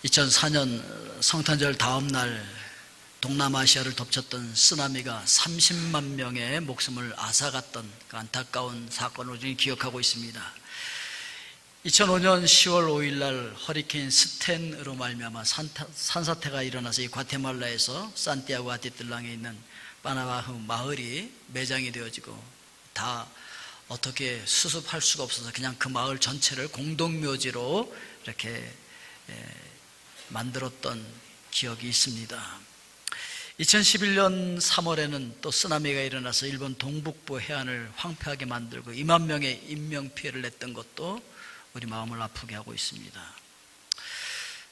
2004년 성탄절 다음 날 동남아시아를 덮쳤던 쓰나미가 30만 명의 목숨을 앗아갔던 그 안타까운 사건을 우리는 기억하고 있습니다. 2005년 10월 5일 날 허리케인 스탠으로 말미암아 산사태가 일어나서 이 과테말라에서 산티아고 아티틀랑에 있는 바나바흐 마을이 매장이 되어지고 다 어떻게 수습할 수가 없어서 그냥 그 마을 전체를 공동묘지로 이렇게 만들었던 기억이 있습니다. 2011년 3월에는 또 쓰나미가 일어나서 일본 동북부 해안을 황폐하게 만들고 2만 명의 인명피해를 냈던 것도 우리 마음을 아프게 하고 있습니다.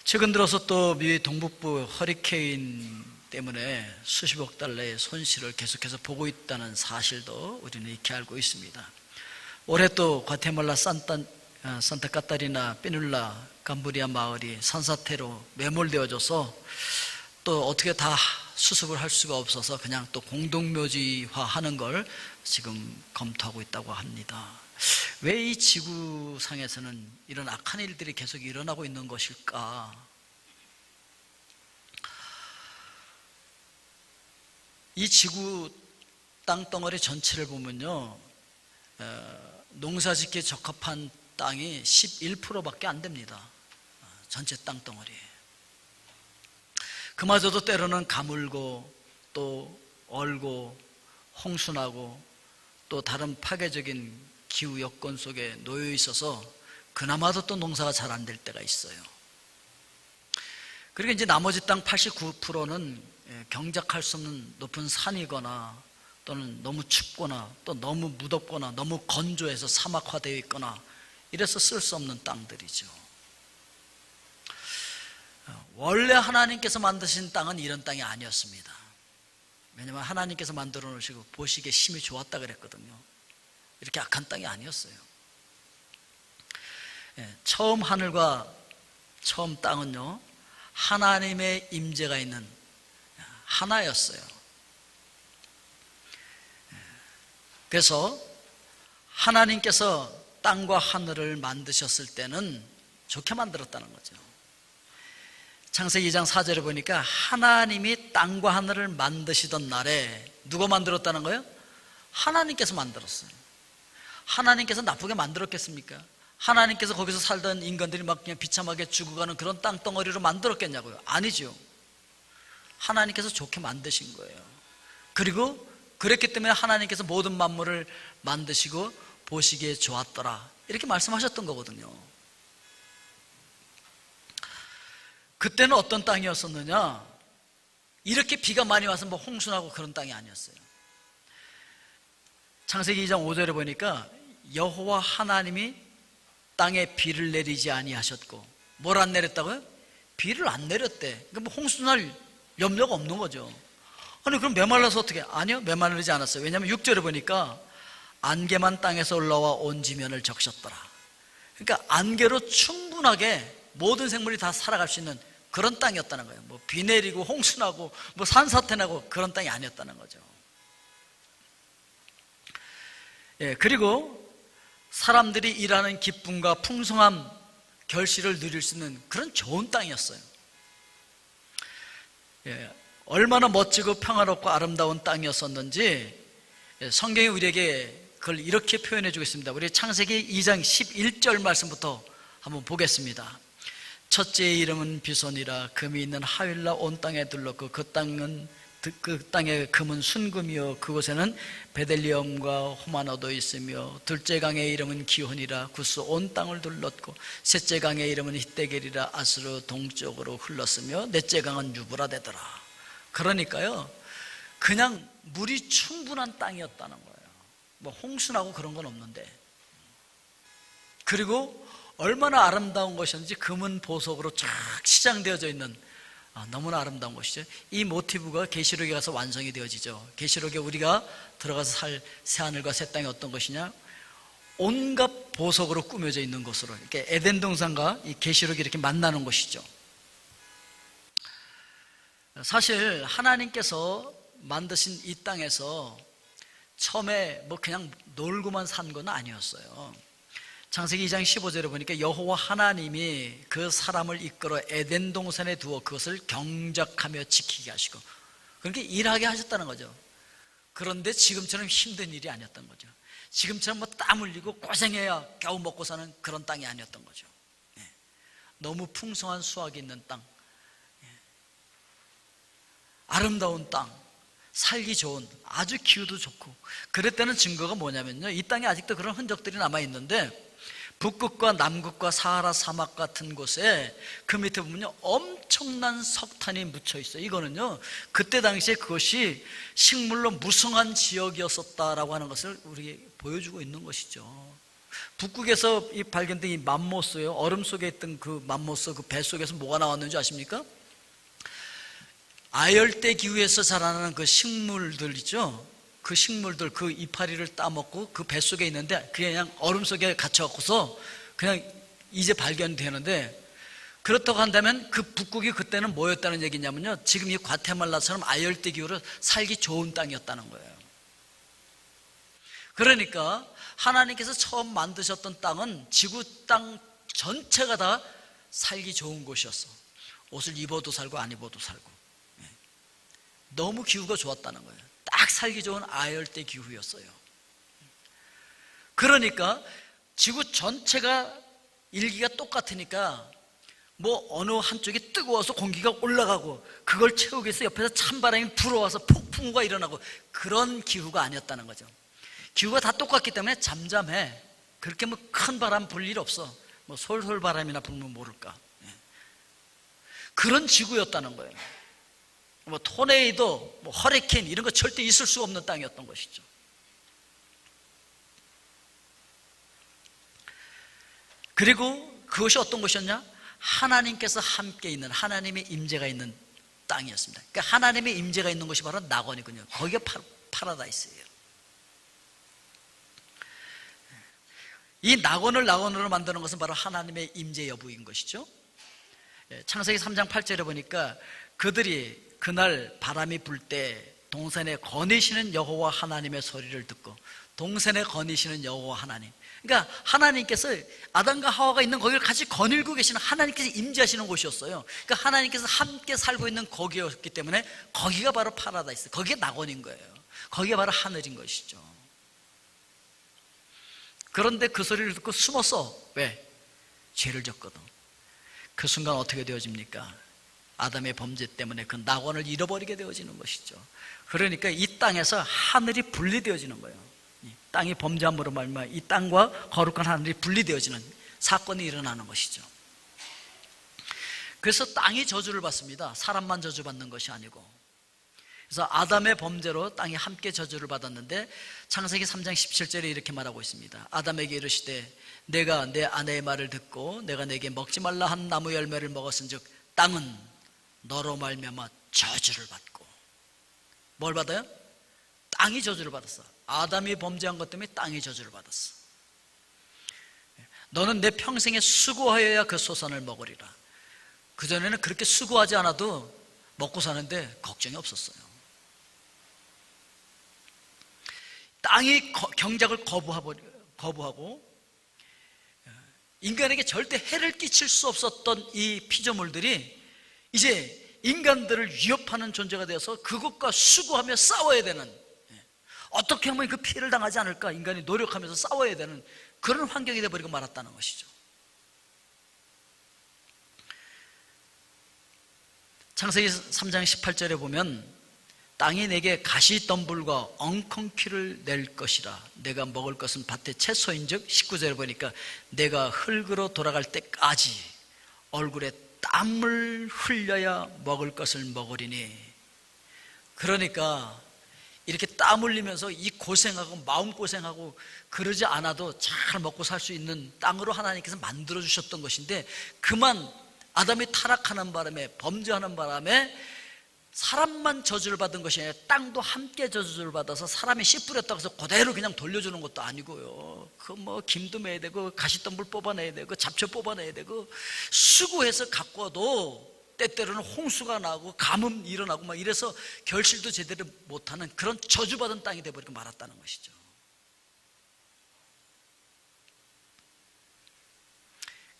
최근 들어서 또 미 동북부 허리케인 때문에 수십억 달러의 손실을 계속해서 보고 있다는 사실도 우리는 익히 알고 있습니다. 올해 또 과테말라 산타 카타리나 페눌라 감브리아 마을이 산사태로 매몰되어져서 또 어떻게 다 수습을 할 수가 없어서 그냥 또 공동묘지화하는 걸 지금 검토하고 있다고 합니다. 왜 이 지구상에서는 이런 악한 일들이 계속 일어나고 있는 것일까? 이 지구 땅덩어리 전체를 보면요, 농사짓기에 적합한 땅이 11%밖에 안 됩니다. 전체 땅덩어리. 그마저도 때로는 가물고 또 얼고 홍수나고 또 다른 파괴적인 기후 여건 속에 놓여 있어서 그나마도 또 농사가 잘 안 될 때가 있어요. 그리고 이제 나머지 땅 89%는 경작할 수 없는 높은 산이거나 또는 너무 춥거나 또 너무 무덥거나 너무 건조해서 사막화되어 있거나 이래서 쓸 수 없는 땅들이죠. 원래 하나님께서 만드신 땅은 이런 땅이 아니었습니다. 왜냐하면 하나님께서 만들어 놓으시고 보시기에 심히 좋았다 그랬거든요. 이렇게 악한 땅이 아니었어요. 처음 하늘과 처음 땅은요, 하나님의 임재가 있는 하나였어요. 그래서 하나님께서 땅과 하늘을 만드셨을 때는 좋게 만들었다는 거죠. 창세기 2장 4절에 보니까 하나님이 땅과 하늘을 만드시던 날에 누가 만들었다는 거예요? 하나님께서 만들었어요. 하나님께서 나쁘게 만들었겠습니까? 하나님께서 거기서 살던 인간들이 막 그냥 비참하게 죽어가는 그런 땅덩어리로 만들었겠냐고요? 아니죠. 하나님께서 좋게 만드신 거예요. 그리고 그랬기 때문에 하나님께서 모든 만물을 만드시고 보시기에 좋았더라, 이렇게 말씀하셨던 거거든요. 그때는 어떤 땅이었었느냐? 이렇게 비가 많이 와서 뭐 홍수나고 그런 땅이 아니었어요. 창세기 2장 5절에 보니까 여호와 하나님이 땅에 비를 내리지 아니하셨고, 뭘 안 내렸다고요? 비를 안 내렸대. 그러니까 뭐 홍수날 염려가 없는 거죠. 아니 그럼 메말라서 어떻게? 아니요, 메마르지 않았어요. 왜냐하면 6절에 보니까 안개만 땅에서 올라와 온 지면을 적셨더라. 그러니까 안개로 충분하게 모든 생물이 다 살아갈 수 있는 그런 땅이었다는 거예요. 뭐 비 내리고 홍수나고 뭐 산사태 나고 그런 땅이 아니었다는 거죠. 그리고 사람들이 일하는 기쁨과 풍성한 결실을 누릴 수 있는 그런 좋은 땅이었어요. 얼마나 멋지고 평화롭고 아름다운 땅이었었는지 성경이 우리에게 그걸 이렇게 표현해 주고 있습니다. 우리 창세기 2장 11절 말씀부터 한번 보겠습니다. 첫째의 이름은 비손이라. 금이 있는 하윌라 온 땅에 둘렀고 그 땅의 금은 순금이요 그곳에는 베델리엄과 호마노도 있으며, 둘째 강의 이름은 기혼이라. 구스 온 땅을 둘렀고, 셋째 강의 이름은 히데겔이라. 아스로 동쪽으로 흘렀으며, 넷째 강은 유브라데더라. 그러니까요, 그냥 물이 충분한 땅이었다는 거예요. 뭐 홍수나고 그런 건 없는데, 그리고 얼마나 아름다운 것이었는지 금은 보석으로 쫙 치장되어져 있는 너무나 아름다운 것이죠. 이 모티브가 계시록에 가서 완성이 되어지죠. 계시록에 우리가 들어가서 살 새하늘과 새 땅이 어떤 것이냐? 온갖 보석으로 꾸며져 있는 것으로, 이렇게 에덴 동산과 이 계시록이 이렇게 만나는 것이죠. 사실 하나님께서 만드신 이 땅에서 처음에 뭐 그냥 놀고만 산 건 아니었어요. 창세기 2장 15절에 보니까 여호와 하나님이 그 사람을 이끌어 에덴 동산에 두어 그것을 경작하며 지키게 하시고, 그렇게 일하게 하셨다는 거죠. 그런데 지금처럼 힘든 일이 아니었던 거죠. 지금처럼 뭐 땀 흘리고 고생해야 겨우 먹고 사는 그런 땅이 아니었던 거죠. 너무 풍성한 수확이 있는 땅, 아름다운 땅, 살기 좋은, 아주 기후도 좋고. 그랬다는 증거가 뭐냐면요, 이 땅에 아직도 그런 흔적들이 남아있는데, 북극과 남극과 사하라 사막 같은 곳에 그 밑에 보면요 엄청난 석탄이 묻혀 있어요. 이거는요 그때 당시에 그것이 식물로 무성한 지역이었었다라고 하는 것을 우리에게 보여주고 있는 것이죠. 북극에서 이 발견된 이 맘모스요, 얼음 속에 있던 그 맘모스, 그 배 속에서 뭐가 나왔는지 아십니까? 아열대 기후에서 자라나는 그 식물들 있죠, 그 식물들, 그 이파리를 따먹고 그 배 속에 있는데 그냥 얼음 속에 갇혀갖고서 그냥 이제 발견되는데, 그렇다고 한다면 그 북극이 그때는 뭐였다는 얘기냐면요, 지금 이 과테말라처럼 아열대 기후로 살기 좋은 땅이었다는 거예요. 그러니까 하나님께서 처음 만드셨던 땅은 지구 땅 전체가 다 살기 좋은 곳이었어. 옷을 입어도 살고 안 입어도 살고, 너무 기후가 좋았다는 거예요. 딱 살기 좋은 아열대 기후였어요. 그러니까 지구 전체가 일기가 똑같으니까 뭐 어느 한쪽이 뜨거워서 공기가 올라가고 그걸 채우기 위해서 옆에서 찬바람이 불어와서 폭풍우가 일어나고 그런 기후가 아니었다는 거죠. 기후가 다 똑같기 때문에 잠잠해. 그렇게 뭐 큰 바람 불 일 없어. 뭐 솔솔 바람이나 불면 모를까. 그런 지구였다는 거예요. 뭐 토네이도, 뭐 허리케인 이런 거 절대 있을 수 없는 땅이었던 것이죠. 그리고 그것이 어떤 것이었냐? 하나님께서 함께 있는, 하나님의 임재가 있는 땅이었습니다. 그러니까 하나님의 임재가 있는 것이 바로 낙원이군요. 거기가 파라다이스예요. 이 낙원을 낙원으로 만드는 것은 바로 하나님의 임재 여부인 것이죠. 창세기 3장 8절에 보니까 그들이 그날 바람이 불 때 동산에 거니시는 여호와 하나님의 소리를 듣고, 동산에 거니시는 여호와 하나님, 그러니까 하나님께서 아담과 하와가 있는 거기를 같이 거닐고 계시는, 하나님께서 임재하시는 곳이었어요. 그러니까 하나님께서 함께 살고 있는 거기였기 때문에 거기가 바로 파라다이스, 거기가 낙원인 거예요. 거기가 바로 하늘인 것이죠. 그런데 그 소리를 듣고 숨었어. 왜? 죄를 졌거든. 그 순간 어떻게 되어집니까? 아담의 범죄 때문에 그 낙원을 잃어버리게 되어지는 것이죠. 그러니까 이 땅에서 하늘이 분리되어지는 거예요. 땅이 범죄함으로 말미암아 이 땅과 거룩한 하늘이 분리되어지는 사건이 일어나는 것이죠. 그래서 땅이 저주를 받습니다. 사람만 저주받는 것이 아니고. 그래서 아담의 범죄로 땅이 함께 저주를 받았는데 창세기 3장 17절에 이렇게 말하고 있습니다. 아담에게 이르시되 내가 내 아내의 말을 듣고 내가 내게 먹지 말라 한 나무 열매를 먹었은즉 땅은 너로 말미암아 저주를 받고. 뭘 받아요? 땅이 저주를 받았어. 아담이 범죄한 것 때문에 땅이 저주를 받았어. 너는 내 평생에 수고하여야 그 소산을 먹으리라. 그전에는 그렇게 수고하지 않아도 먹고 사는데 걱정이 없었어요. 땅이 경작을 거부하고 인간에게 절대 해를 끼칠 수 없었던 이 피조물들이 이제 인간들을 위협하는 존재가 되어서 그것과 수고하며 싸워야 되는, 어떻게 하면 그 피해를 당하지 않을까 인간이 노력하면서 싸워야 되는 그런 환경이 되어버리고 말았다는 것이죠. 창세기 3장 18절에 보면 땅이 내게 가시덤불과 엉겅퀴를 낼 것이라. 내가 먹을 것은 밭의 채소인즉 19절에 보니까 내가 흙으로 돌아갈 때까지 얼굴에 땀을 흘려야 먹을 것을 먹으리니. 그러니까 이렇게 땀 흘리면서 이 고생하고 마음고생하고 그러지 않아도 잘 먹고 살 수 있는 땅으로 하나님께서 만들어 주셨던 것인데, 그만 아담이 타락하는 바람에, 범죄하는 바람에 사람만 저주를 받은 것이 아니라 땅도 함께 저주를 받아서 사람이 씨 뿌렸다고 해서 그대로 그냥 돌려주는 것도 아니고요. 그 뭐 김도 매야 되고 가시덤불 뽑아내야 되고 잡초 뽑아내야 되고 수고해서 갖고 와도 때때로는 홍수가 나고 가뭄 일어나고 막 이래서 결실도 제대로 못하는 그런 저주받은 땅이 되어버리고 말았다는 것이죠.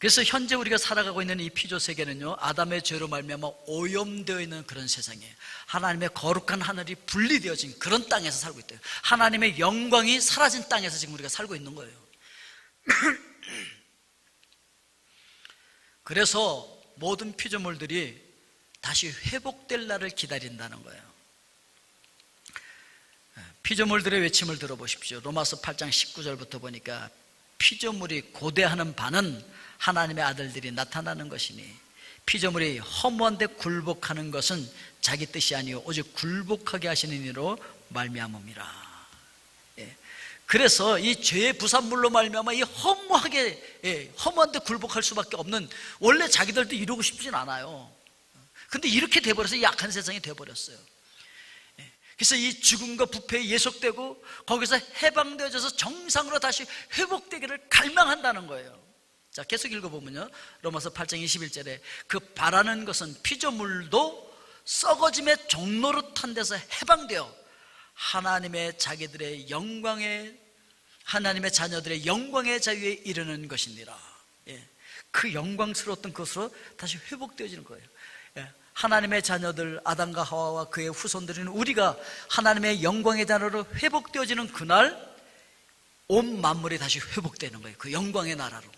그래서 현재 우리가 살아가고 있는 이 피조 세계는요, 아담의 죄로 말미암아 오염되어 있는 그런 세상이에요. 하나님의 거룩한 하늘이 분리되어진 그런 땅에서 살고 있대요. 하나님의 영광이 사라진 땅에서 지금 우리가 살고 있는 거예요. 그래서 모든 피조물들이 다시 회복될 날을 기다린다는 거예요. 피조물들의 외침을 들어보십시오. 로마서 8장 19절부터 보니까 피조물이 고대하는 바는 하나님의 아들들이 나타나는 것이니 피조물이 허무한데 굴복하는 것은 자기 뜻이 아니요 오직 굴복하게 하시는 이로 말미암음이라. 그래서 이 죄의 부산물로 말미암아 이 허무한데 굴복할 수밖에 없는, 원래 자기들도 이루고 싶진 않아요. 근데 이렇게 돼버려서 약한 세상이 돼버렸어요. 그래서 이 죽음과 부패에 예속되고 거기서 해방되어져서 정상으로 다시 회복되기를 갈망한다는 거예요. 자, 계속 읽어보면요, 로마서 8장 21절에 그 바라는 것은 피조물도 썩어짐의 종로로 탄 데서 해방되어 하나님의 자녀들의 영광의 자유에 이르는 것이니라. 그 영광스러웠던 것으로 다시 회복되어지는 거예요. 하나님의 자녀들 아담과 하와와 그의 후손들은 우리가 하나님의 영광의 자녀로 회복되어지는 그날 온 만물이 다시 회복되는 거예요. 그 영광의 나라로.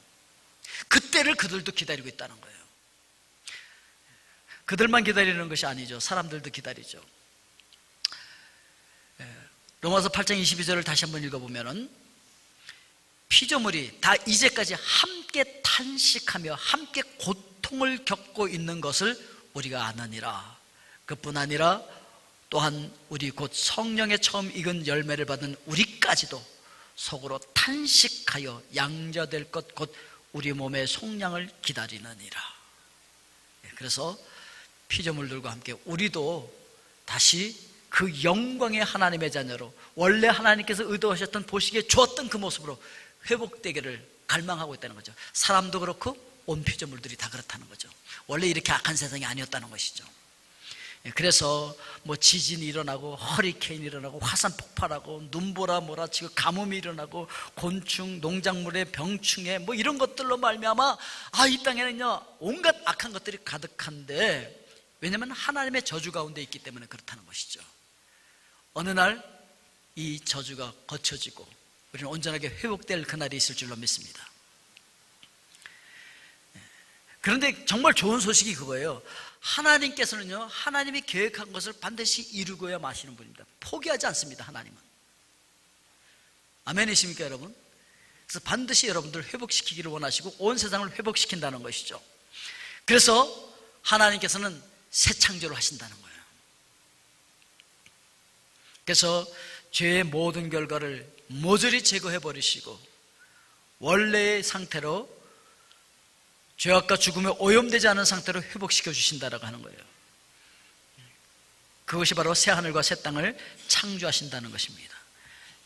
그때를 그들도 기다리고 있다는 거예요. 그들만 기다리는 것이 아니죠. 사람들도 기다리죠. 로마서 8장 22절을 다시 한번 읽어보면은 피조물이 다 이제까지 함께 탄식하며 함께 고통을 겪고 있는 것을 우리가 아느니라. 그뿐 아니라 또한 우리 곧 성령의 처음 익은 열매를 받은 우리까지도 속으로 탄식하여 양자될 것 곧 우리 몸의 속량을 기다리느니라. 그래서 피조물들과 함께 우리도 다시 그 영광의 하나님의 자녀로, 원래 하나님께서 의도하셨던 보시기에 좋았던 그 모습으로 회복되기를 갈망하고 있다는 거죠. 사람도 그렇고 온 피조물들이 다 그렇다는 거죠. 원래 이렇게 악한 세상이 아니었다는 것이죠. 그래서 뭐 지진이 일어나고 허리케인이 일어나고 화산 폭발하고 눈보라 몰아치고 가뭄이 일어나고 곤충, 농작물의 병충해 뭐 이런 것들로 말미암아 이 땅에는요 온갖 악한 것들이 가득한데, 왜냐하면 하나님의 저주 가운데 있기 때문에 그렇다는 것이죠. 어느 날 이 저주가 거쳐지고 우리는 온전하게 회복될 그날이 있을 줄로 믿습니다. 그런데 정말 좋은 소식이 그거예요. 하나님께서는요, 하나님이 계획한 것을 반드시 이루고야 마시는 분입니다. 포기하지 않습니다. 하나님은. 아멘이십니까 여러분? 그래서 반드시 여러분들을 회복시키기를 원하시고 온 세상을 회복시킨다는 것이죠. 그래서 하나님께서는 새 창조를 하신다는 거예요. 그래서 죄의 모든 결과를 모조리 제거해 버리시고 원래의 상태로, 죄악과 죽음에 오염되지 않은 상태로 회복시켜 주신다라고 하는 거예요. 그것이 바로 새 하늘과 새 땅을 창조하신다는 것입니다.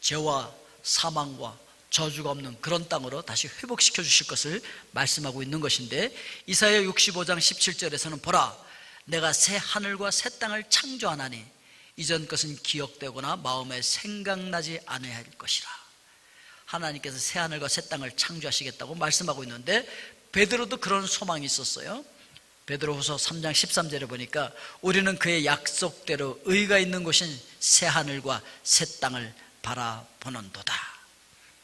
죄와 사망과 저주가 없는 그런 땅으로 다시 회복시켜 주실 것을 말씀하고 있는 것인데, 이사야 65장 17절에서는 보라, 내가 새 하늘과 새 땅을 창조하나니 이전 것은 기억되거나 마음에 생각나지 않아야 할 것이라. 하나님께서 새 하늘과 새 땅을 창조하시겠다고 말씀하고 있는데, 베드로도 그런 소망이 있었어요. 베드로후서 3장 13절에 보니까 우리는 그의 약속대로 의가 있는 곳인 새 하늘과 새 땅을 바라보는도다.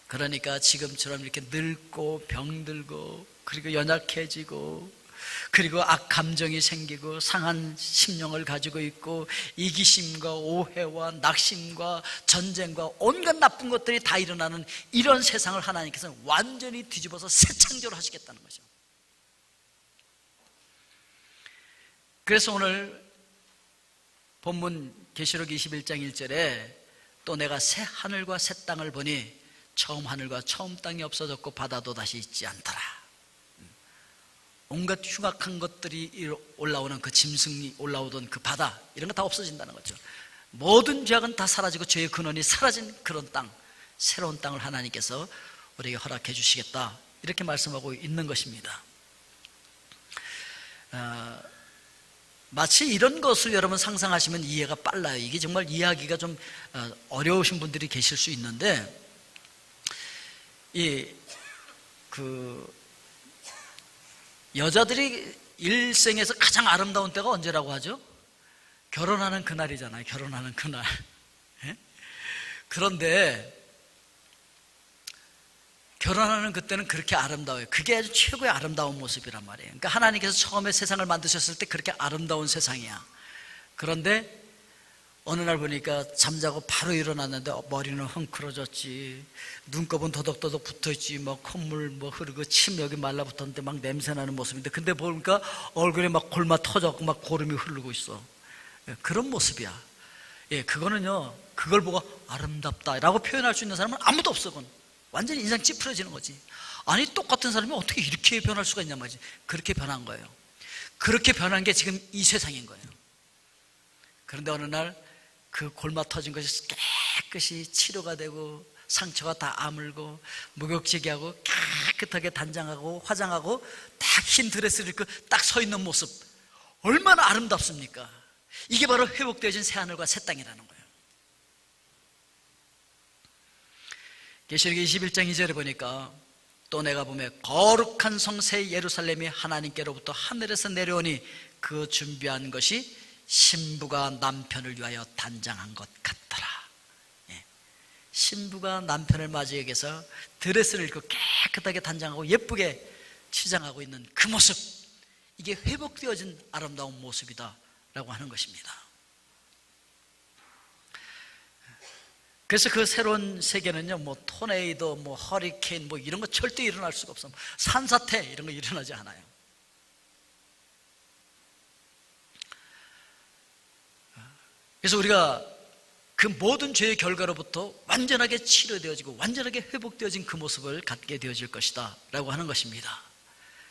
그러니까 지금처럼 이렇게 늙고 병들고 그리고 연약해지고 그리고 악감정이 생기고 상한 심령을 가지고 있고 이기심과 오해와 낙심과 전쟁과 온갖 나쁜 것들이 다 일어나는 이런 세상을 하나님께서는 완전히 뒤집어서 새 창조를 하시겠다는 거죠. 그래서 오늘 본문 계시록 21장 1절에 또 내가 새 하늘과 새 땅을 보니 처음 하늘과 처음 땅이 없어졌고 바다도 다시 있지 않더라. 온갖 흉악한 것들이 올라오는 그 짐승이 올라오던 그 바다, 이런 거 다 없어진다는 거죠. 모든 죄악은 다 사라지고 죄의 근원이 사라진 그런 땅, 새로운 땅을 하나님께서 우리에게 허락해 주시겠다, 이렇게 말씀하고 있는 것입니다. 마치 이런 것을 여러분 상상하시면 이해가 빨라요. 이게 정말 이해하기가 좀 어려우신 분들이 계실 수 있는데, 여자들이 일생에서 가장 아름다운 때가 언제라고 하죠? 결혼하는 그날이잖아요. 결혼하는 그날. 예? 그런데 결혼하는 그때는 그렇게 아름다워요. 그게 아주 최고의 아름다운 모습이란 말이에요. 그러니까 하나님께서 처음에 세상을 만드셨을 때 그렇게 아름다운 세상이야. 그런데 어느 날 보니까 잠자고 바로 일어났는데 머리는 헝클어졌지, 눈곱은 더덕더덕 붙어있지, 뭐 콧물 뭐 흐르고 침 여기 말라붙었는데 막 냄새나는 모습인데, 근데 보니까 얼굴에 막 골마 터졌고 막 고름이 흐르고 있어. 예, 그런 모습이야. 예, 그거는요, 그걸 보고 아름답다라고 표현할 수 있는 사람은 아무도 없어. 그건 완전히 인상 찌푸려지는 거지. 아니, 똑같은 사람이 어떻게 이렇게 변할 수가 있냔 말이지. 그렇게 변한 거예요. 그렇게 변한 게 지금 이 세상인 거예요. 그런데 어느 날 그 골마 터진 것이 깨끗이 치료가 되고 상처가 다 아물고 목욕지게 하고 깨끗하게 단장하고 화장하고 딱 흰 드레스를 입고 딱 서 있는 모습, 얼마나 아름답습니까? 이게 바로 회복되어진 새하늘과 새 땅이라는 거예요. 계시록 21장 2절에 보니까 또 내가 보며 거룩한 성새 예루살렘이 하나님께로부터 하늘에서 내려오니 그 준비한 것이 신부가 남편을 위하여 단장한 것 같더라. 예. 신부가 남편을 맞이하기 위해서 드레스를 입고 깨끗하게 단장하고 예쁘게 치장하고 있는 그 모습, 이게 회복되어진 아름다운 모습이다 라고 하는 것입니다. 그래서 그 새로운 세계는요, 뭐 토네이도, 뭐 허리케인, 뭐 이런 거 절대 일어날 수가 없어. 산사태 이런 거 일어나지 않아요. 그래서 우리가 그 모든 죄의 결과로부터 완전하게 치료되어지고 완전하게 회복되어진 그 모습을 갖게 되어질 것이다 라고 하는 것입니다.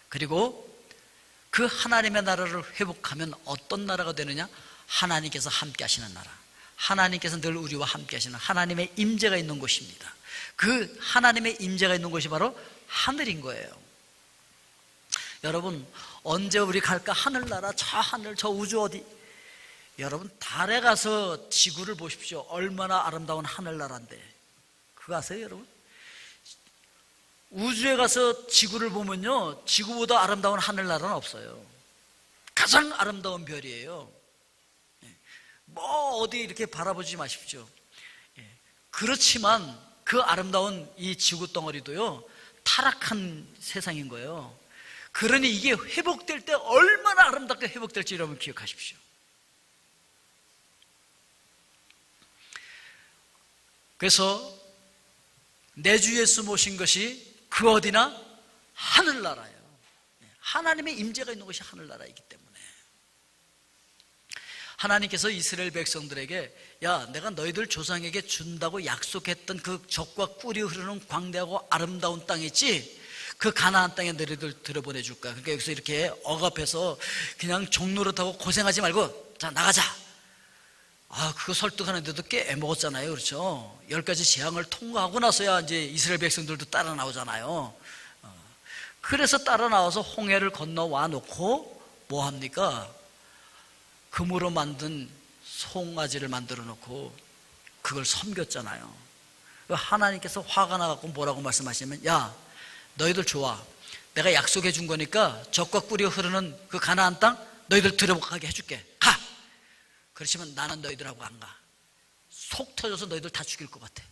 그리고 그 하나님의 나라를 회복하면 어떤 나라가 되느냐? 하나님께서 함께 하시는 나라, 하나님께서 늘 우리와 함께 하시는 하나님의 임재가 있는 곳입니다. 그 하나님의 임재가 있는 곳이 바로 하늘인 거예요. 여러분, 언제 우리 갈까? 하늘나라, 저 하늘, 저 우주 어디? 여러분, 달에 가서 지구를 보십시오. 얼마나 아름다운 하늘나라인데. 그거 아세요, 여러분? 우주에 가서 지구를 보면요, 지구보다 아름다운 하늘나라는 없어요. 가장 아름다운 별이에요. 뭐 어디 이렇게 바라보지 마십시오. 그렇지만 그 아름다운 이 지구 덩어리도요, 타락한 세상인 거예요. 그러니 이게 회복될 때 얼마나 아름답게 회복될지 여러분 기억하십시오. 그래서 내 주 예수 모신 것이 그 어디나 하늘나라예요. 하나님의 임재가 있는 것이 하늘나라이기 때문에 하나님께서 이스라엘 백성들에게, 야, 내가 너희들 조상에게 준다고 약속했던 그 젖과 꿀이 흐르는 광대하고 아름다운 땅 있지? 그 가나안 땅에 너희들 들어보내줄 거야. 그러니까 여기서 이렇게 억압해서 그냥 종노릇하고 고생하지 말고 자, 나가자. 그거 설득하는데도 꽤 애먹었잖아요. 그렇죠? 10가지 재앙을 통과하고 나서야 이제 이스라엘 백성들도 따라 나오잖아요. 그래서 따라 나와서 홍해를 건너와 놓고 뭐 합니까? 금으로 만든 송아지를 만들어 놓고 그걸 섬겼잖아요. 하나님께서 화가 나갖고 뭐라고 말씀하시면, 야, 너희들 좋아. 내가 약속해 준 거니까 젖과 꿀이 흐르는 그 가나안 땅 너희들 들어가게 해줄게. 가! 그렇지만 나는 너희들하고 안 가. 속 터져서 너희들 다 죽일 것 같아.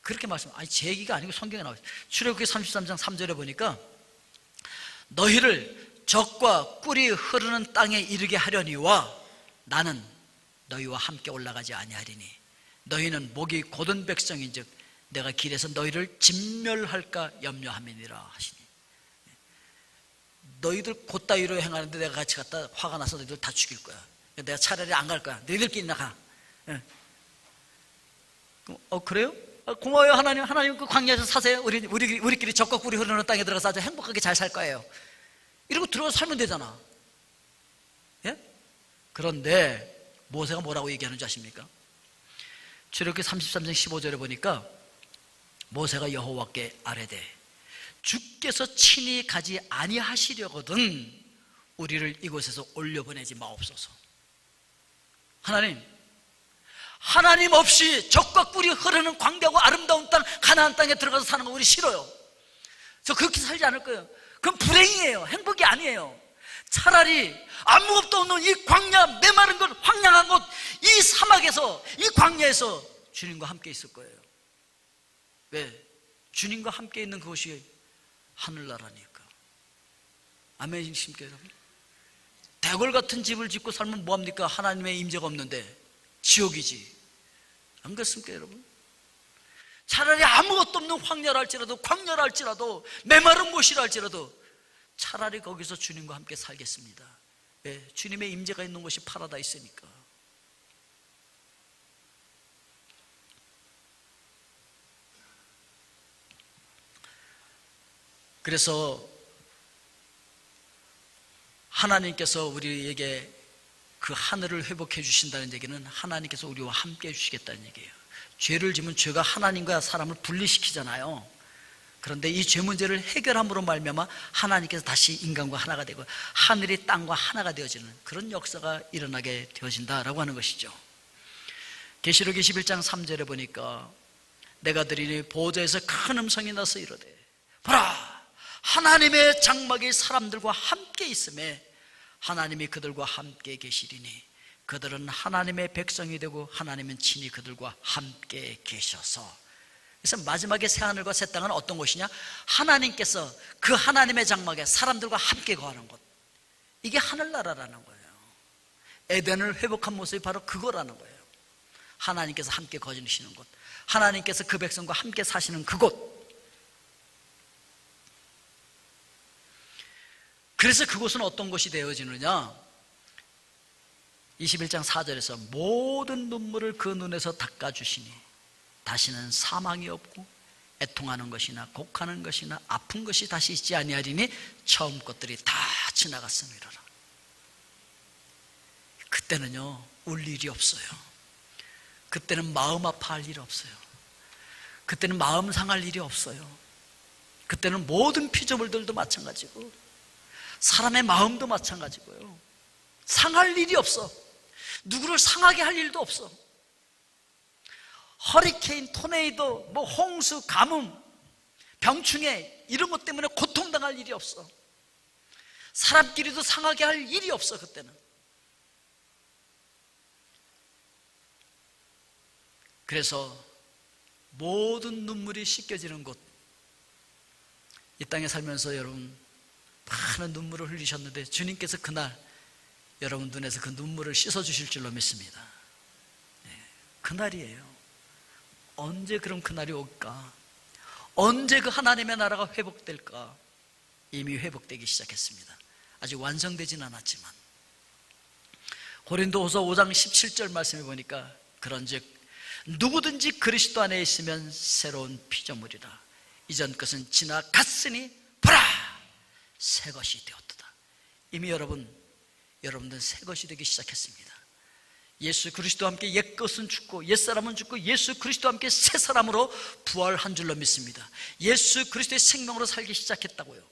그렇게 아니, 제 얘기가 아니고 성경에 나와요. 출애굽기 33장 3절에 보니까 너희를 젖과 꿀이 흐르는 땅에 이르게 하려니와 나는 너희와 함께 올라가지 아니하리니 너희는 목이 곧은 백성인즉 내가 길에서 너희를 진멸할까 염려함이니라 하시니. 너희들 곧다이로 행하는데 내가 같이 갔다 화가 나서 너희들 다 죽일 거야. 내가 차라리 안 갈 거야. 너희들끼리 나가. 예. 그래요? 고마워요 하나님. 하나님 그 광야에서 사세요. 우리끼리 젖과 꿀이 흐르는 땅에 들어가서 아주 행복하게 잘 살 거예요. 이러고 들어가서 살면 되잖아. 예? 그런데 모세가 뭐라고 얘기하는지 아십니까? 출애굽기 33장 15절에 보니까 모세가 여호와께 아뢰되 주께서 친히 가지 아니하시려거든 우리를 이곳에서 올려보내지 마옵소서. 하나님 없이 젖과 꿀이 흐르는 광대하고 아름다운 땅 가나안 땅에 들어가서 사는 거 우리 싫어요. 저 그렇게 살지 않을 거예요. 그건 불행이에요. 행복이 아니에요. 차라리 아무것도 없는 이 광야, 메마른 곳, 황량한 곳, 이 사막에서, 이 광야에서 주님과 함께 있을 거예요. 왜? 주님과 함께 있는 그것이 하늘나라니까. 아멘이십니까 여러분? 대궐 같은 집을 짓고 살면 뭐합니까? 하나님의 임재가 없는데 지옥이지. 안 그렇습니까 여러분? 차라리 아무것도 없는 황야라 할지라도, 광야라 할지라도, 메마른 곳이라 할지라도 차라리 거기서 주님과 함께 살겠습니다. 왜? 주님의 임재가 있는 곳이 파라다이스니까. 그래서 하나님께서 우리에게 그 하늘을 회복해 주신다는 얘기는 하나님께서 우리와 함께 해주시겠다는 얘기예요. 죄를 지면 죄가 하나님과 사람을 분리시키잖아요. 그런데 이 죄 문제를 해결함으로 말미암아 하나님께서 다시 인간과 하나가 되고 하늘이 땅과 하나가 되어지는 그런 역사가 일어나게 되어진다라고 하는 것이죠. 계시록 21장 3절에 보니까 내가 들으니 보호자에서 큰 음성이 나서 이르되 보라, 하나님의 장막이 사람들과 함께 있음에 하나님이 그들과 함께 계시리니 그들은 하나님의 백성이 되고 하나님은 친히 그들과 함께 계셔서. 그래서 마지막에 새하늘과 새 땅은 어떤 곳이냐? 하나님께서 그 하나님의 장막에 사람들과 함께 거하는 곳, 이게 하늘나라라는 거예요. 에덴을 회복한 모습이 바로 그거라는 거예요. 하나님께서 함께 거주시는 곳, 하나님께서 그 백성과 함께 사시는 그곳. 그래서 그곳은 어떤 곳이 되어지느냐? 21장 4절에서 모든 눈물을 그 눈에서 닦아주시니 다시는 사망이 없고 애통하는 것이나 곡하는 것이나 아픈 것이 다시 있지 아니하리니 처음 것들이 다 지나갔음이로라. 그때는요 울 일이 없어요. 그때는 마음 아파할 일이 없어요. 그때는 마음 상할 일이 없어요. 그때는 모든 피조물들도 마찬가지고 사람의 마음도 마찬가지고요, 상할 일이 없어. 누구를 상하게 할 일도 없어. 허리케인, 토네이도, 뭐 홍수, 가뭄, 병충해 이런 것 때문에 고통당할 일이 없어. 사람끼리도 상하게 할 일이 없어. 그때는. 그래서 모든 눈물이 씻겨지는 곳, 이 땅에 살면서 여러분 많은 눈물을 흘리셨는데 주님께서 그날 여러분 눈에서 그 눈물을 씻어주실 줄로 믿습니다. 그날이에요. 언제 그럼 그날이 올까? 언제 그 하나님의 나라가 회복될까? 이미 회복되기 시작했습니다. 아직 완성되진 않았지만. 고린도후서 5장 17절 말씀해 보니까 그런즉 누구든지 그리스도 안에 있으면 새로운 피조물이라. 이전 것은 지나갔으니 보라! 새 것이 되었도다. 이미 여러분들 새 것이 되기 시작했습니다. 예수 그리스도와 함께 옛 것은 죽고 옛사람은 죽고 예수 그리스도와 함께 새 사람으로 부활한 줄로 믿습니다. 예수 그리스도의 생명으로 살기 시작했다고요.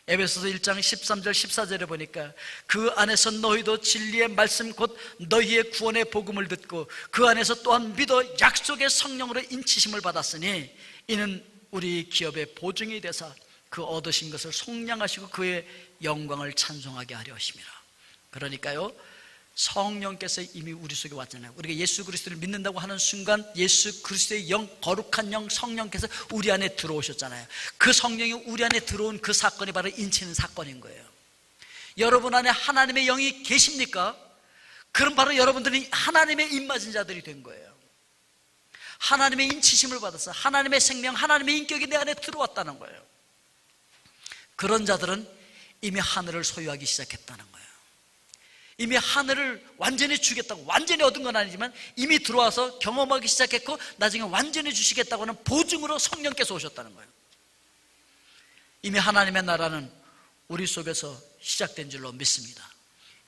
에베소서 1장 13절 14절에 보니까 그 안에서 너희도 진리의 말씀 곧 너희의 구원의 복음을 듣고 그 안에서 또한 믿어 약속의 성령으로 인치심을 받았으니 이는 우리 기업의 보증이 되사 그 얻으신 것을 속량하시고 그의 영광을 찬송하게 하려 하심이라. 그러니까요 성령께서 이미 우리 속에 왔잖아요. 우리가 예수 그리스도를 믿는다고 하는 순간 예수 그리스도의 영, 거룩한 영 성령께서 우리 안에 들어오셨잖아요. 그 성령이 우리 안에 들어온 그 사건이 바로 인치는 사건인 거예요. 여러분 안에 하나님의 영이 계십니까? 그럼 바로 여러분들이 하나님의 입맞은 자들이 된 거예요. 하나님의 인치심을 받아서 하나님의 생명, 하나님의 인격이 내 안에 들어왔다는 거예요. 그런 자들은 이미 하늘을 소유하기 시작했다는 거예요. 이미 하늘을 완전히 주겠다고, 완전히 얻은 건 아니지만 이미 들어와서 경험하기 시작했고 나중에 완전히 주시겠다고 하는 보증으로 성령께서 오셨다는 거예요. 이미 하나님의 나라는 우리 속에서 시작된 줄로 믿습니다.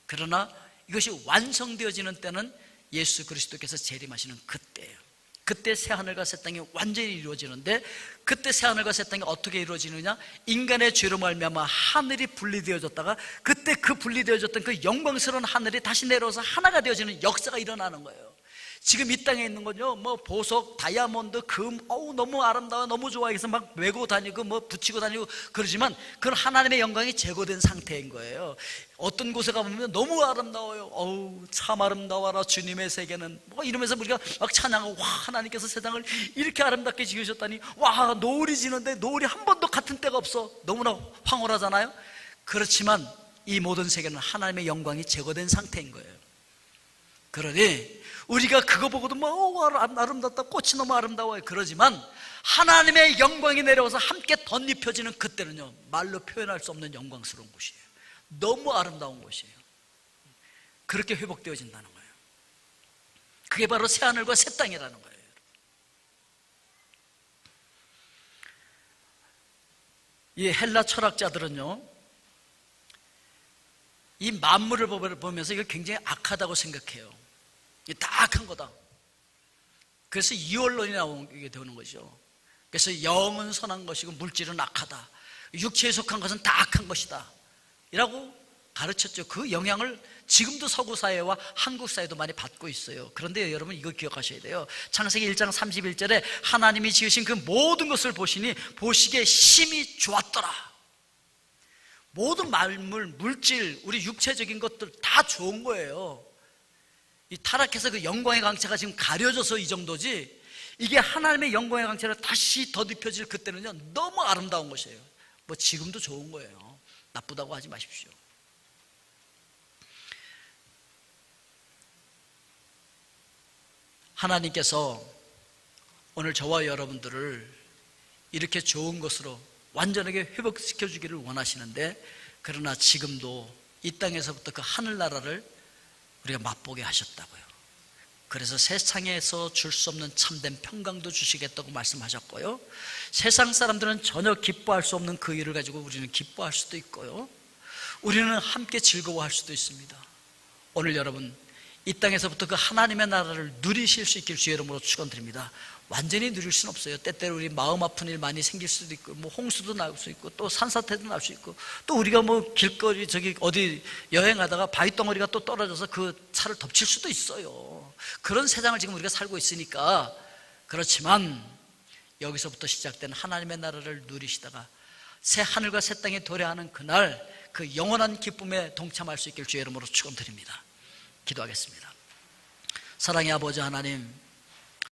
그러나 이것이 완성되어지는 때는 예수 그리스도께서 재림하시는 그때예요. 그때 새하늘과 새 땅이 완전히 이루어지는데, 그때 새하늘과 새 땅이 어떻게 이루어지느냐? 인간의 죄로 말미암아 하늘이 분리되어졌다가 그때 그 분리되어졌던 그 영광스러운 하늘이 다시 내려와서 하나가 되어지는 역사가 일어나는 거예요. 지금 이 땅에 있는 건요, 뭐 보석, 다이아몬드, 금, 너무 아름다워, 너무 좋아 해서 막 메고 다니고 뭐 붙이고 다니고 그러지만 그건 하나님의 영광이 제거된 상태인 거예요. 어떤 곳에 가보면 너무 아름다워요. 참 아름다워라 주님의 세계는, 뭐 이러면서 우리가 막 찬양하고, 와, 하나님께서 세상을 이렇게 아름답게 지으셨다니, 와, 노을이 지는데 노을이 한 번도 같은 때가 없어. 너무나 황홀하잖아요. 그렇지만 이 모든 세계는 하나님의 영광이 제거된 상태인 거예요. 그러니 우리가 그거 보고도 뭐 아름답다, 꽃이 너무 아름다워요 그러지만 하나님의 영광이 내려와서 함께 덧입혀지는 그때는요, 말로 표현할 수 없는 영광스러운 곳이에요. 너무 아름다운 곳이에요. 그렇게 회복되어진다는 거예요. 그게 바로 새하늘과 새 땅이라는 거예요. 이 헬라 철학자들은요, 이 만물을 보면서 이거 굉장히 악하다고 생각해요. 다 악한 거다. 그래서 이원론이 나오게 되는 거죠. 그래서 영은 선한 것이고 물질은 악하다, 육체에 속한 것은 다 악한 것이다 이라고 가르쳤죠. 그 영향을 지금도 서구 사회와 한국 사회도 많이 받고 있어요. 그런데 여러분 이거 기억하셔야 돼요. 창세기 1장 31절에 하나님이 지으신 그 모든 것을 보시니 보시기에 심히 좋았더라. 모든 만물, 물질, 우리 육체적인 것들 다 좋은 거예요. 이 타락해서 그 영광의 광채가 지금 가려져서 이 정도지, 이게 하나님의 영광의 광채로 다시 덧입혀질 그때는요, 너무 아름다운 것이에요. 뭐 지금도 좋은 거예요. 나쁘다고 하지 마십시오. 하나님께서 오늘 저와 여러분들을 이렇게 좋은 것으로 완전하게 회복시켜 주기를 원하시는데, 그러나 지금도 이 땅에서부터 그 하늘나라를 우리가 맛보게 하셨다고요. 그래서 세상에서 줄 수 없는 참된 평강도 주시겠다고 말씀하셨고요, 세상 사람들은 전혀 기뻐할 수 없는 그 일을 가지고 우리는 기뻐할 수도 있고요, 우리는 함께 즐거워할 수도 있습니다. 오늘 여러분 이 땅에서부터 그 하나님의 나라를 누리실 수 있길 주의 이름으로 축원드립니다. 완전히 누릴 수는 없어요. 때때로 우리 마음 아픈 일 많이 생길 수도 있고, 뭐 홍수도 날 수 있고, 또 산사태도 날 수 있고, 또 우리가 뭐 길거리 저기 어디 여행하다가 바위덩어리가 또 떨어져서 그 차를 덮칠 수도 있어요. 그런 세상을 지금 우리가 살고 있으니까. 그렇지만 여기서부터 시작된 하나님의 나라를 누리시다가 새 하늘과 새 땅에 도래하는 그날 그 영원한 기쁨에 동참할 수 있길 주의 이름으로 축원드립니다. 기도하겠습니다. 사랑의 아버지 하나님,